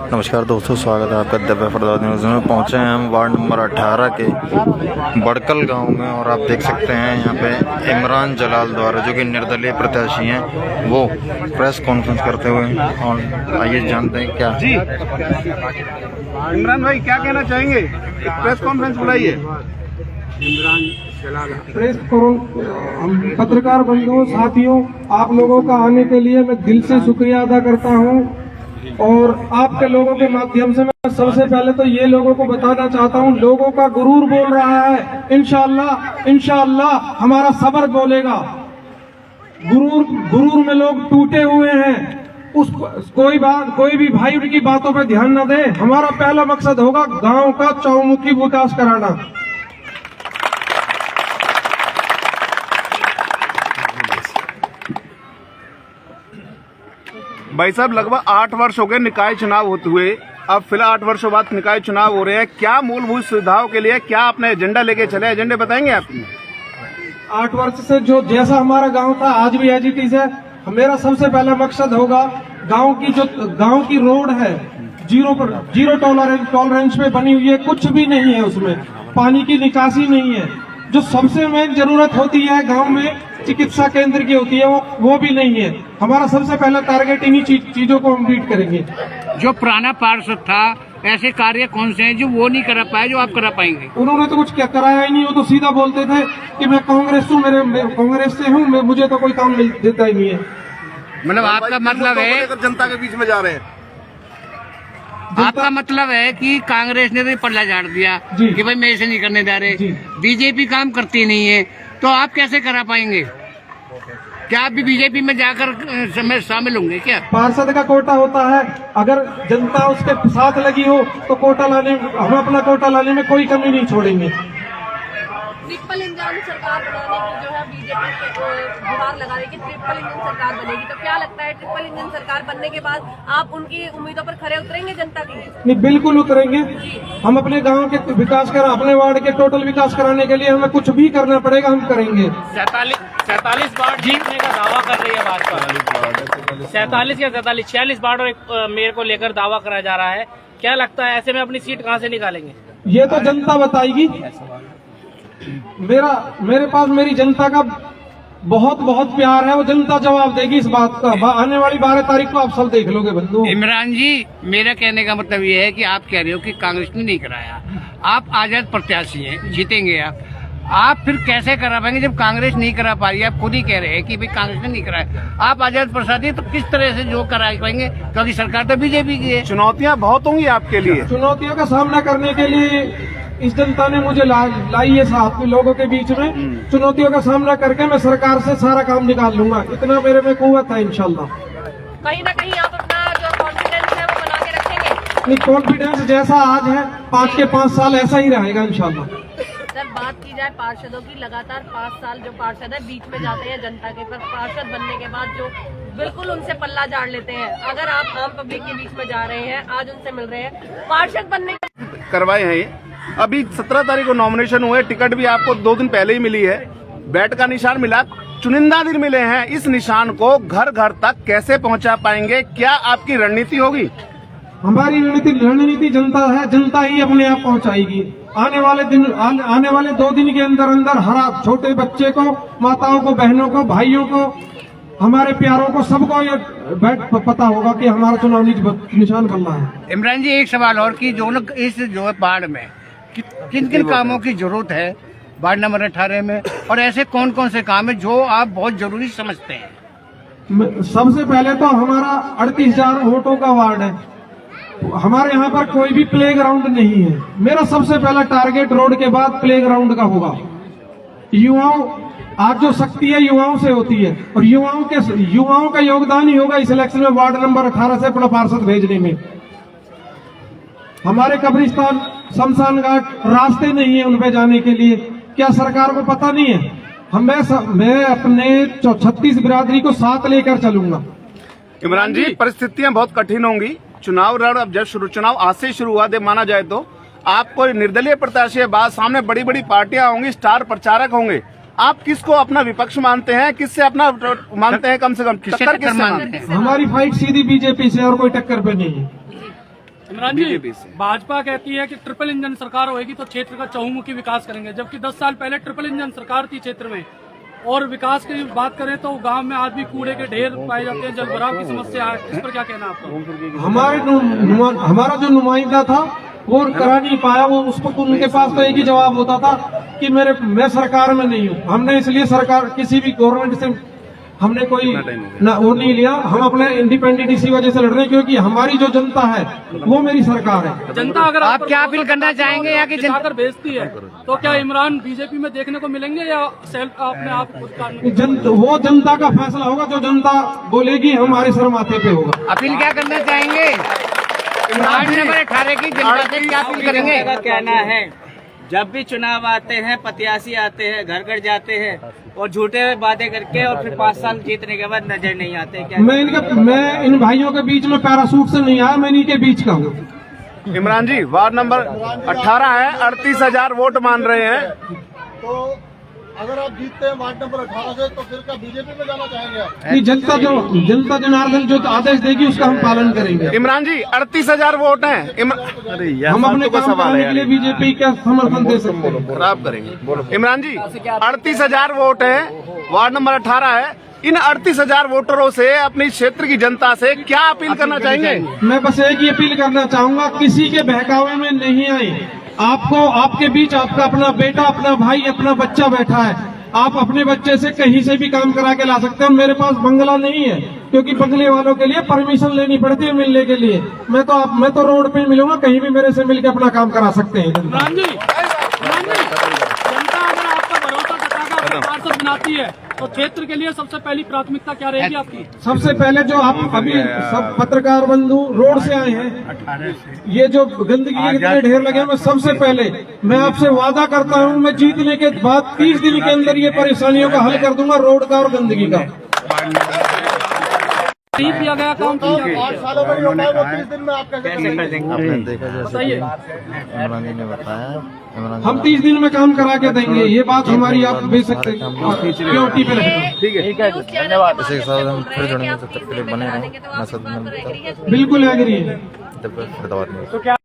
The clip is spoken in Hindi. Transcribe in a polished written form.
नमस्कार दोस्तों, स्वागत है आपका दिव्य फरदाबाद न्यूज़ में। पहुंचे हैं हम वार्ड नंबर 18 के बड़कल गांव में और आप देख सकते हैं यहाँ पे इमरान जलाल द्वारा, जो कि निर्दलीय प्रत्याशी हैं, वो प्रेस कॉन्फ्रेंस करते हुए। और आइए जानते हैं क्या जी इमरान भाई क्या कहना चाहेंगे, प्रेस कॉन्फ्रेंस बुलाइए। प्रेस पत्रकार बंधुओं, साथियों, आप लोगों का आने के लिए मैं दिल से शुक्रिया अदा करता हूं। और आपके लोगों के माध्यम से मैं सबसे पहले तो ये लोगों को बताना चाहता हूं, लोगों का गुरूर बोल रहा है। इंशाअल्लाह हमारा सब्र बोलेगा। गुरूर में लोग टूटे हुए हैं। कोई भी भाई उनकी बातों पर ध्यान न दे। हमारा पहला मकसद होगा गांव का चौमुखी विकास कराना। भाई साहब, लगभग 8 वर्ष हो गए निकाय चुनाव होते हुए। अब फिलहाल 8 वर्षों बाद निकाय चुनाव हो रहे हैं। क्या मूलभूत सुविधाओं के लिए क्या अपने एजेंडा लेके चले, एजेंडे बताएंगे आप? 8 वर्ष से जो जैसा हमारा गांव था, आज भी एज इट इज है। मेरा सबसे पहला मकसद होगा गांव की रोड है, जीरो टॉलरेंस पे बनी हुई है, कुछ भी नहीं है उसमें, पानी की निकासी नहीं है। जो सबसे मेन जरूरत होती है गांव में, चिकित्सा केंद्र की होती है, वो भी नहीं है। हमारा सबसे पहला टारगेट इन्हीं चीजों को हम मीट करेंगे। जो पुराना पार्षद था, ऐसे कार्य कौन से हैं जो वो नहीं करा पाए, जो आप करा पाएंगे? उन्होंने तो कुछ कराया ही नहीं। वो तो सीधा बोलते थे कि मैं कांग्रेस हूँ, कांग्रेस से हूँ, मुझे तो कोई काम देता ही नहीं है। मतलब आपका मतलब है जनता के बीच में जा रहे हैं। आपका मतलब है कि कांग्रेस ने तो पल्ला झाड़ दिया कि भाई मैं ऐसे नहीं करने जा रहे, बीजेपी काम करती नहीं है, तो आप कैसे करा पाएंगे? क्या आप भी बीजेपी में जाकर शामिल होंगे क्या? पार्षद का कोटा होता है, अगर जनता उसके साथ लगी हो तो हम अपना कोटा लाने में कोई कमी नहीं छोड़ेंगे। ट्रिपल इंजन सरकार बनाने की जो है बीजेपी के गुहार लगा रही है कि ट्रिपल इंजन सरकार बनेगी, तो क्या लगता है ट्रिपल इंजन सरकार बनने के बाद आप उनकी उम्मीदों पर खरे उतरेंगे जनता के लिए? नहीं, बिल्कुल उतरेंगे। हम अपने गांव के विकास अपने वार्ड के टोटल विकास कराने के लिए हमें कुछ भी करना पड़ेगा, हम करेंगे। 47 वार्ड जीतने का दावा कर रही है भाजपा। 47 या 46 वार्ड और एक मेयर को लेकर दावा करा जा रहा है। क्या लगता है ऐसे में अपनी सीट कहां से निकालेंगे? ये तो जनता बताएगी। मेरे पास मेरी जनता का बहुत प्यार है, वो जनता जवाब देगी इस बात का। आने वाली 12 तारीख को आप सब देख लोगे बंधु। इमरान जी, मेरा कहने का मतलब ये है कि आप कह रहे हो कि कांग्रेस ने नहीं कराया, आप आजाद प्रत्याशी हैं, जीतेंगे आप फिर कैसे करा पाएंगे जब कांग्रेस नहीं करा पा रही है? आप खुद ही कह रहे हैं कि भाई कांग्रेस ने नहीं कराया, आप आजाद प्रत्याशी, तो किस तरह से जो करा पाएंगे, क्योंकि सरकार तो बीजेपी की है। चुनौतियां बहुत होंगी आपके लिए। चुनौतियों का सामना करने के लिए इस जनता ने मुझे लाई है साथ में लोगों के बीच में। चुनौतियों का सामना करके मैं सरकार से सारा काम निकाल लूंगा, इतना मेरे में कुव्वत है इंशाल्लाह। कहीं ना कहीं आप अपना जो कॉन्फिडेंस है वो बना के रखेंगे? नहीं, कॉन्फिडेंस जैसा आज है 5 के 5 साल ऐसा ही रहेगा इंशाल्लाह। सर, बात की जाए पार्षदों की, लगातार 5 साल जो पार्षद है बीच में जाते हैं जनता के, पर पार्षद बनने के बाद जो बिल्कुल उनसे पल्ला झाड़ लेते हैं। अगर आप आम पब्लिक के बीच में जा रहे हैं, आज उनसे मिल रहे हैं, पार्षद बनने करवाए हैं। अभी 17 तारीख को नॉमिनेशन हुए, टिकट भी आपको 2 दिन पहले ही मिली है, बैट का निशान मिला, चुनिंदा दिन मिले हैं। इस निशान को घर घर तक कैसे पहुंचा पाएंगे? क्या आपकी रणनीति होगी? हमारी रणनीति जनता है, जनता ही अपने आप पहुंचाएगी। आने वाले 2 दिन के अंदर हर छोटे बच्चे को, माताओं को, बहनों को, भाइयों को, हमारे प्यारों को, सबको ये पता होगा कि हमारा चुनावी निशान बनना है। इमरान जी, एक सवाल और कि जो लोग इस जो वार्ड में किन किन कामों की जरूरत है वार्ड नंबर 18 में, और ऐसे कौन कौन से काम है जो आप बहुत जरूरी समझते हैं? सबसे पहले तो हमारा 38,000 वोटों का वार्ड है, हमारे यहाँ पर कोई भी प्ले ग्राउंड नहीं है। मेरा सबसे पहला टारगेट रोड के बाद प्ले ग्राउंड का होगा। आज जो शक्ति है युवाओं से होती है, और युवाओं का योगदान ही होगा इस इलेक्शन में वार्ड नंबर 18 से अपना पार्षद भेजने में। हमारे कब्रिस्तान, शमशान घाट, रास्ते नहीं है उन पे जाने के लिए। क्या सरकार को पता नहीं है? मैं अपने 36 बिरादरी को साथ लेकर चलूंगा। इमरान जी, परिस्थितियां बहुत कठिन होंगी। चुनाव रण अब जब चुनाव आज से शुरू हुआ माना जाए तो आपको निर्दलीय प्रत्याशी है, बाद सामने बड़ी बड़ी पार्टियां होंगी, स्टार प्रचारक होंगे। आप किसको अपना विपक्ष मानते हैं, किससे अपना मानते हैं? कम से कम टक्कर किससे मानते हैं? हमारी फाइट सीधी बीजेपी से और कोई टक्कर पे नहीं है। इमरान जी, बीजेपी से। भाजपा कहती है कि ट्रिपल इंजन सरकार होगी तो क्षेत्र का चहुमुखी विकास करेंगे, जबकि 10 साल पहले ट्रिपल इंजन सरकार थी क्षेत्र में। और विकास की बात करें तो गांव में आज भी कूड़े के ढेर पाए जाते हैं, जलभराव की समस्या है, इस पर क्या कहना आपका? हमारा जो नुमाइंदा था वो करा नहीं पाया, वो उसको उनके पास तो एक ही जवाब होता था कि मैं सरकार में नहीं हूँ। हमने इसलिए सरकार किसी भी गवर्नमेंट से हमने कोई ना वो नहीं लिया, हम अपने इंडिपेंडेंट इसी वजह से लड़ रहे हैं क्योंकि हमारी जो जनता है वो मेरी सरकार है। जनता अगर आप क्या अपील करना चाहेंगे या कि कर भेजती है तो क्या इमरान बीजेपी में देखने को मिलेंगे या सेल्फ अपने आप खुद का? वो जनता का फैसला होगा, जो जनता बोलेगी हमारे सर माथे पे होगा। अपील क्या करना चाहेंगे? वार्ड नंबर 18 की जनता से क्या अपील करेंगे? का कहना है, जब भी चुनाव आते हैं, प्रत्याशी आते हैं, घर घर जाते हैं और झूठे वादे करके और फिर 5 साल जीतने के बाद नजर नहीं आते। क्या मैं इन भाइयों के बीच में पैरासूट से नहीं आया, मैं इन्हीं के बीच का हूँ। इमरान जी, वार्ड नंबर 18 है, 38,000 वोट मान रहे हैं। तो अगर आप जीतते हैं वार्ड नंबर 18 से तो फिर क्या बीजेपी में जाना चाहेंगे आप? कि जनता जनार्दन जो आदेश देगी उसका हम पालन करेंगे। इमरान जी, 38,000 वोट हैं। अरे यार, हम अपने फालतू का काम सवाल करने है के लिए यार। बीजेपी का समर्थन दे सकते हैं। खराब करेंगे। इमरान जी, 38,000 वोट है, वार्ड नंबर 18 है। इन 38,000 वोटरों से, अपनी क्षेत्र की जनता से क्या अपील करना चाहेंगे? मैं बस एक ही अपील करना चाहूंगा, किसी के बहकावे में नहीं आए। आपको आपके बीच आपका अपना बेटा, अपना भाई, अपना बच्चा बैठा है, आप अपने बच्चे से कहीं से भी काम करा के ला सकते हो। मेरे पास बंगला नहीं है क्योंकि बंगले वालों के लिए परमिशन लेनी पड़ती है मिलने के लिए। मैं तो रोड पे मिलूंगा, कहीं भी मेरे से मिलकर अपना काम करा सकते हैं। इमरान जी, जनता अगर आपका भरोसा जताकर आपको पार्षद बनाती है तो क्षेत्र के लिए सबसे पहली प्राथमिकता क्या रहेगी आपकी? सबसे पहले जो आप अभी सब पत्रकार बंधु रोड से आए हैं, ये जो गंदगी के इतने ढेर लगे हैं, मैं सबसे पहले मैं आपसे वादा करता हूं, मैं जीतने के बाद 30 दिन के अंदर ये परेशानियों का हल कर दूंगा, रोड का और गंदगी का। नहीं किया गया काम तो 8 सालों में नहीं होता है, वो 30 दिन में आप कैसे करेंगे? आपने देखा जैसे बताइए। इमरान जी ने बताया, हम 30 दिन में काम करा के देंगे, ये बात हमारी आप भेज सकते हैं, सिक्योरिटी पे रहेगा। ठीक है, धन्यवाद। इसी के साथ हम फिर जुड़ेंगे, तब तक के लिए बने रहें। मैं सदन में बिल्कुल एग्री है। फरीदाबाद में। तो क्या